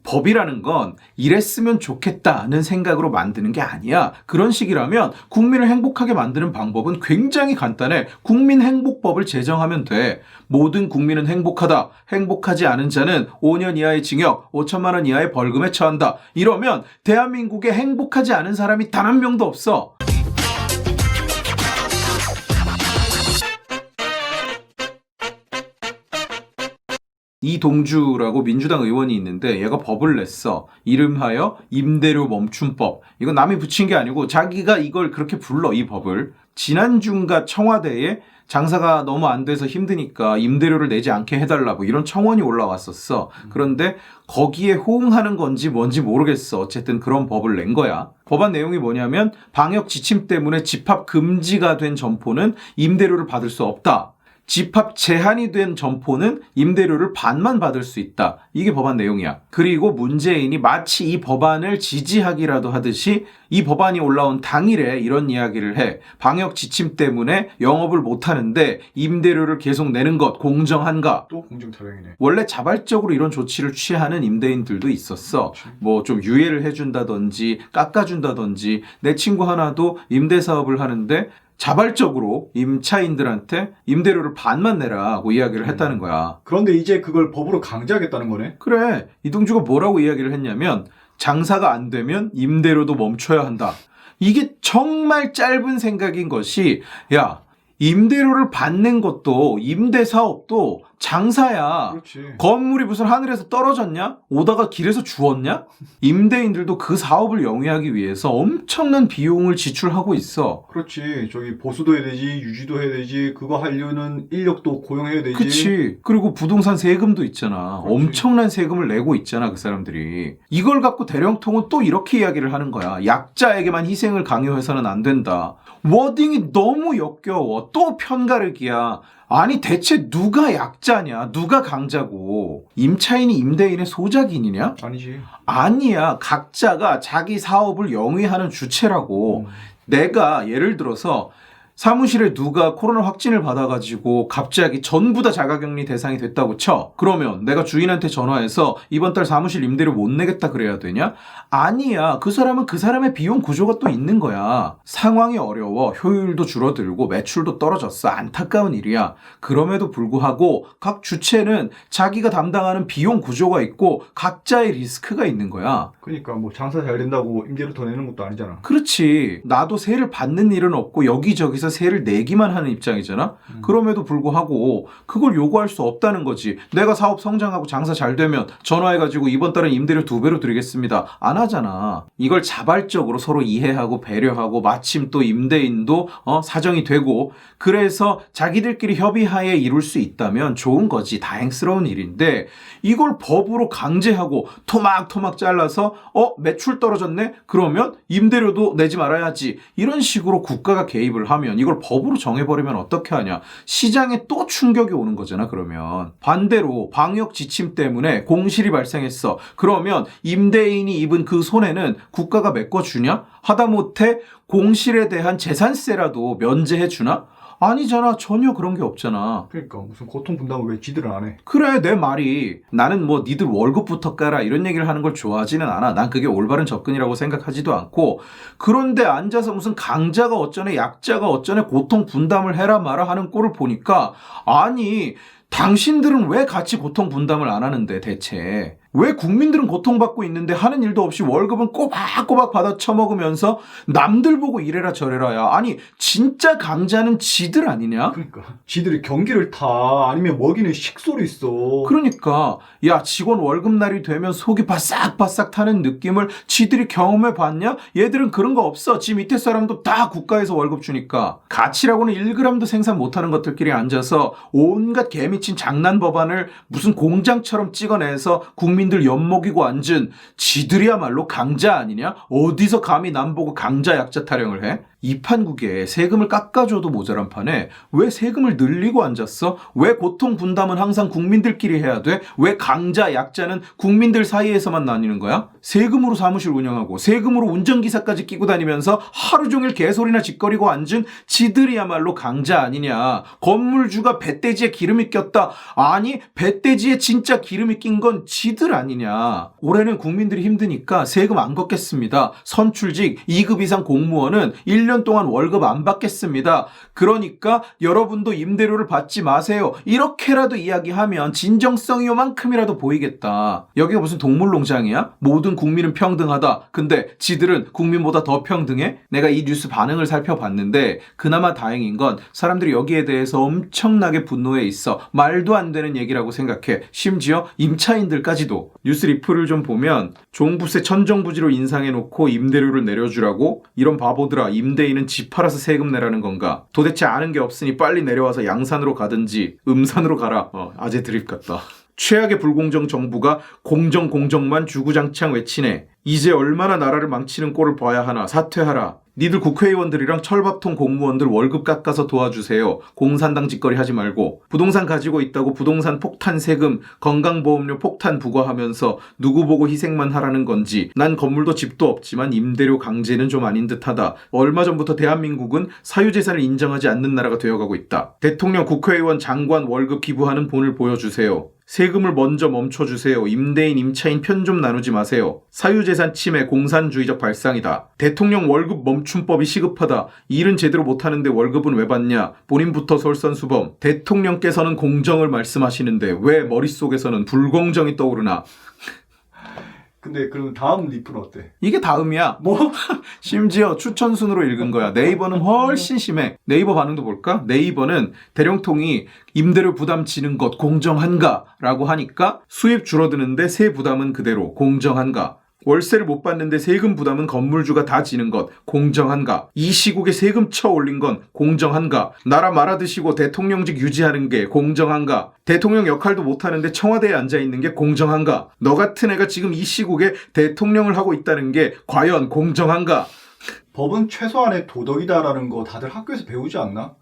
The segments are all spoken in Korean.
법이라는 건 이랬으면 좋겠다는 생각으로 만드는 게 아니야. 그런 식이라면 국민을 행복하게 만드는 방법은 굉장히 간단해. 국민행복법을 제정하면 돼. 모든 국민은 행복하다. 행복하지 않은 자는 5년 이하의 징역, 5천만 원 이하의 벌금에 처한다. 이러면 대한민국에 행복하지 않은 사람이 단 한 명도 없어. 이동주라고 민주당 의원이 있는데 얘가 법을 냈어. 이름하여 임대료 멈춤법. 이건 남이 붙인 게 아니고 자기가 이걸 그렇게 불러, 이 법을. 지난주인가 청와대에 장사가 너무 안 돼서 힘드니까 임대료를 내지 않게 해달라고 이런 청원이 올라왔었어. 그런데 거기에 호응하는 건지 뭔지 모르겠어. 어쨌든 그런 법을 낸 거야. 법안 내용이 뭐냐면 방역 지침 때문에 집합 금지가 된 점포는 임대료를 받을 수 없다. 집합 제한이 된 점포는 임대료를 반만 받을 수 있다. 이게 법안 내용이야. 그리고 문재인이 마치 이 법안을 지지하기라도 하듯이 이 법안이 올라온 당일에 이런 이야기를 해. 방역 지침 때문에 영업을 못하는데 임대료를 계속 내는 것 공정한가? 또 공정 타령이네. 원래 자발적으로 이런 조치를 취하는 임대인들도 있었어. 뭐 좀 유예를 해준다든지 깎아준다든지. 내 친구 하나도 임대사업을 하는데 자발적으로 임차인들한테 임대료를 반만 내라고 이야기를 했다는 거야. 그런데 이제 그걸 법으로 강제하겠다는 거네. 그래. 이동주가 뭐라고 이야기를 했냐면 장사가 안 되면 임대료도 멈춰야 한다. 이게 정말 짧은 생각인 것이, 야, 임대료를 받는 것도 임대사업도 장사야. 그렇지. 건물이 무슨 하늘에서 떨어졌냐? 오다가 길에서 주웠냐? 임대인들도 그 사업을 영위하기 위해서 엄청난 비용을 지출하고 있어. 그렇지. 저기 보수도 해야 되지, 유지도 해야 되지, 그거 하려는 인력도 고용해야 되지. 그치. 그리고 부동산 세금도 있잖아. 그렇지. 엄청난 세금을 내고 있잖아, 그 사람들이. 이걸 갖고 대령통은 또 이렇게 이야기를 하는 거야. 약자에게만 희생을 강요해서는 안 된다. 워딩이 너무 역겨워. 또 편가르기야. 아니 대체 누가 약자냐? 누가 강자고? 임차인이 임대인의 소작인이냐? 아니지. 아니야. 각자가 자기 사업을 영위하는 주체라고. 내가 예를 들어서 사무실에 누가 코로나 확진을 받아가지고 갑자기 전부 다 자가격리 대상이 됐다고 쳐. 그러면 내가 주인한테 전화해서 이번 달 사무실 임대료 못 내겠다 그래야 되냐? 아니야. 그 사람은 그 사람의 비용 구조가 또 있는 거야. 상황이 어려워. 효율도 줄어들고 매출도 떨어졌어. 안타까운 일이야. 그럼에도 불구하고 각 주체는 자기가 담당하는 비용 구조가 있고 각자의 리스크가 있는 거야. 그러니까 뭐 장사 잘 된다고 임대료 더 내는 것도 아니잖아. 그렇지. 나도 세를 받는 일은 없고 여기저기서 세를 내기만 하는 입장이잖아. 그럼에도 불구하고 그걸 요구할 수 없다는 거지. 내가 사업 성장하고 장사 잘 되면 전화해가지고 이번 달은 임대료 2배로 드리겠습니다. 안 하잖아. 이걸 자발적으로 서로 이해하고 배려하고 마침 또 임대인도 사정이 되고 그래서 자기들끼리 협의하에 이룰 수 있다면 좋은 거지. 다행스러운 일인데 이걸 법으로 강제하고 토막토막 잘라서 매출 떨어졌네? 그러면 임대료도 내지 말아야지. 이런 식으로 국가가 개입을 하면 이걸 법으로 정해버리면 어떻게 하냐. 시장에 또 충격이 오는 거잖아. 그러면 반대로 방역 지침 때문에 공실이 발생했어. 그러면 임대인이 입은 그 손해는 국가가 메꿔주냐? 하다못해 공실에 대한 재산세라도 면제해 주나? 아니잖아. 전혀 그런 게 없잖아. 그러니까 무슨 고통 분담을 왜 지들은 안 해? 그래, 내 말이. 나는 뭐 니들 월급부터 까라 이런 얘기를 하는 걸 좋아하지는 않아. 난 그게 올바른 접근이라고 생각하지도 않고. 그런데 앉아서 무슨 강자가 어쩌네 약자가 어쩌네 고통 분담을 해라 마라 하는 꼴을 보니까 아니 당신들은 왜 같이 고통 분담을 안 하는데 대체? 왜 국민들은 고통받고 있는데 하는 일도 없이 월급은 꼬박꼬박 받아 처먹으면서 남들 보고 이래라 저래라야. 아니 진짜 강자는 지들 아니냐? 그러니까 지들이 경기를 타 아니면 먹이는 식소리 있어. 그러니까 야 직원 월급날이 되면 속이 바싹바싹 타는 느낌을 지들이 경험해 봤냐? 얘들은 그런 거 없어. 지 밑에 사람도 다 국가에서 월급 주니까. 가치라고는 1g도 생산 못하는 것들끼리 앉아서 온갖 개미친 장난 법안을 무슨 공장처럼 찍어내서 국민들 엿먹이고 앉은 지들이야말로 강자 아니냐? 어디서 감히 남 보고 강자 약자 타령을 해? 이 판국에 세금을 깎아줘도 모자란 판에 왜 세금을 늘리고 앉았어? 왜 고통 분담은 항상 국민들끼리 해야 돼? 왜 강자, 약자는 국민들 사이에서만 나뉘는 거야? 세금으로 사무실 운영하고 세금으로 운전기사까지 끼고 다니면서 하루 종일 개소리나 짓거리고 앉은 지들이야말로 강자 아니냐. 건물주가 배돼지에 기름이 꼈다. 아니, 배돼지에 진짜 기름이 낀 건 지들 아니냐. 올해는 국민들이 힘드니까 세금 안 걷겠습니다. 선출직 2급 이상 공무원은 1년 동안 월급 안 받겠습니다. 그러니까 여러분도 임대료를 받지 마세요. 이렇게라도 이야기하면 진정성이 요만큼이라도 보이겠다. 여기가 무슨 동물농장이야? 모든 국민은 평등하다. 근데 지들은 국민보다 더 평등해? 내가 이 뉴스 반응을 살펴봤는데 그나마 다행인 건 사람들이 여기에 대해서 엄청나게 분노해 있어. 말도 안 되는 얘기라고 생각해. 심지어 임차인들까지도. 뉴스 리플을 좀 보면 종부세 천정부지로 인상해놓고 임대료를 내려주라고? 이런 바보들아, 임대인은 집 팔아서 세금 내라는 건가? 도대체 아는 게 없으니 빨리 내려와서 양산으로 가든지 음산으로 가라. 아재 드립 같다. 최악의 불공정 정부가 공정만 주구장창 외치네. 이제 얼마나 나라를 망치는 꼴을 봐야 하나. 사퇴하라. 니들 국회의원들이랑 철밥통 공무원들 월급 깎아서 도와주세요. 공산당 짓거리 하지 말고. 부동산 가지고 있다고 부동산 폭탄 세금, 건강보험료 폭탄 부과하면서 누구 보고 희생만 하라는 건지. 난 건물도 집도 없지만 임대료 강제는 좀 아닌 듯하다. 얼마 전부터 대한민국은 사유재산을 인정하지 않는 나라가 되어가고 있다. 대통령, 국회의원, 장관 월급 기부하는 본을 보여주세요. 세금을 먼저 멈춰주세요. 임대인, 임차인 편 좀 나누지 마세요. 사유재산 침해, 공산주의적 발상이다. 대통령 월급 멈춤법이 시급하다. 일은 제대로 못하는데 월급은 왜 받냐. 본인부터 솔선수범. 대통령께서는 공정을 말씀하시는데 왜 머릿속에서는 불공정이 떠오르나. 근데 그럼 다음 리플은 어때? 이게 다음이야. 뭐? 심지어 추천순으로 읽은 거야. 네이버는 훨씬 심해. 네이버 반응도 볼까? 네이버는 대령통이 임대료 부담 지는 것 공정한가? 라고 하니까 수입 줄어드는데 세 부담은 그대로 공정한가? 월세를 못 받는데 세금 부담은 건물주가 다 지는 것 공정한가? 이 시국에 세금 쳐 올린 건 공정한가? 나라 말아드시고 대통령직 유지하는 게 공정한가? 대통령 역할도 못하는데 청와대에 앉아있는 게 공정한가? 너 같은 애가 지금 이 시국에 대통령을 하고 있다는 게 과연 공정한가? 법은 최소한의 도덕이다라는 거 다들 학교에서 배우지 않나?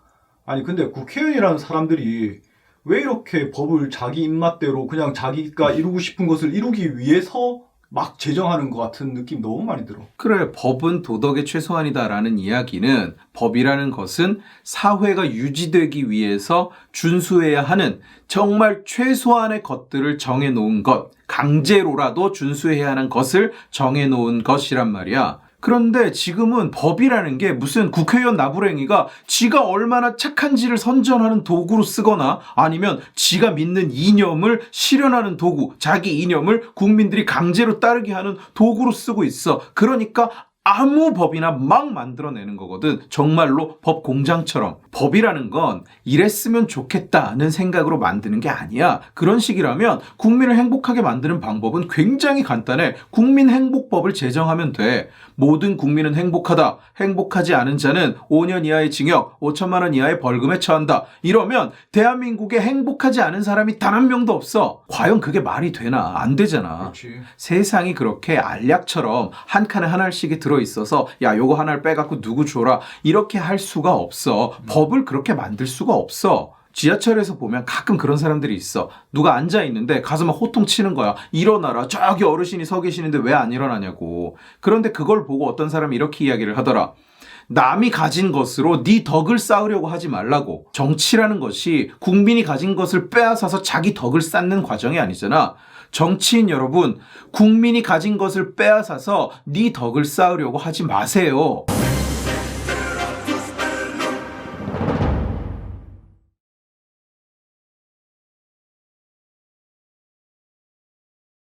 아니 근데 국회의원이라는 사람들이 왜 이렇게 법을 자기 입맛대로 그냥 자기가 이루고 싶은 것을 이루기 위해서 막 제정하는 것 같은 느낌 너무 많이 들어. 그래, 법은 도덕의 최소한이다라는 이야기는 법이라는 것은 사회가 유지되기 위해서 준수해야 하는 정말 최소한의 것들을 정해놓은 것, 강제로라도 준수해야 하는 것을 정해놓은 것이란 말이야. 그런데 지금은 법이라는 게 무슨 국회의원 나부랭이가 지가 얼마나 착한지를 선전하는 도구로 쓰거나 아니면 지가 믿는 이념을 실현하는 도구, 자기 이념을 국민들이 강제로 따르게 하는 도구로 쓰고 있어. 그러니까 아무 법이나 막 만들어내는 거거든. 정말로 법 공장처럼. 법이라는 건 이랬으면 좋겠다는 생각으로 만드는 게 아니야. 그런 식이라면 국민을 행복하게 만드는 방법은 굉장히 간단해. 국민행복법을 제정하면 돼. 모든 국민은 행복하다. 행복하지 않은 자는 5년 이하의 징역, 5천만 원 이하의 벌금에 처한다. 이러면 대한민국에 행복하지 않은 사람이 단 한 명도 없어. 과연 그게 말이 되나? 안 되잖아. 그렇지. 세상이 그렇게 알약처럼 한 칸에 하나씩이 들어있어서 야 요거 하나를 빼갖고 누구 줘라 이렇게 할 수가 없어. 법을 그렇게 만들 수가 없어. 지하철에서 보면 가끔 그런 사람들이 있어. 누가 앉아있는데 가서 막 호통 치는 거야. 일어나라. 저기 어르신이 서 계시는데 왜 안 일어나냐고. 그런데 그걸 보고 어떤 사람이 이렇게 이야기를 하더라. 남이 가진 것으로 네 덕을 쌓으려고 하지 말라고. 정치라는 것이 국민이 가진 것을 빼앗아서 자기 덕을 쌓는 과정이 아니잖아. 정치인 여러분, 국민이 가진 것을 빼앗아서 네 덕을 쌓으려고 하지 마세요.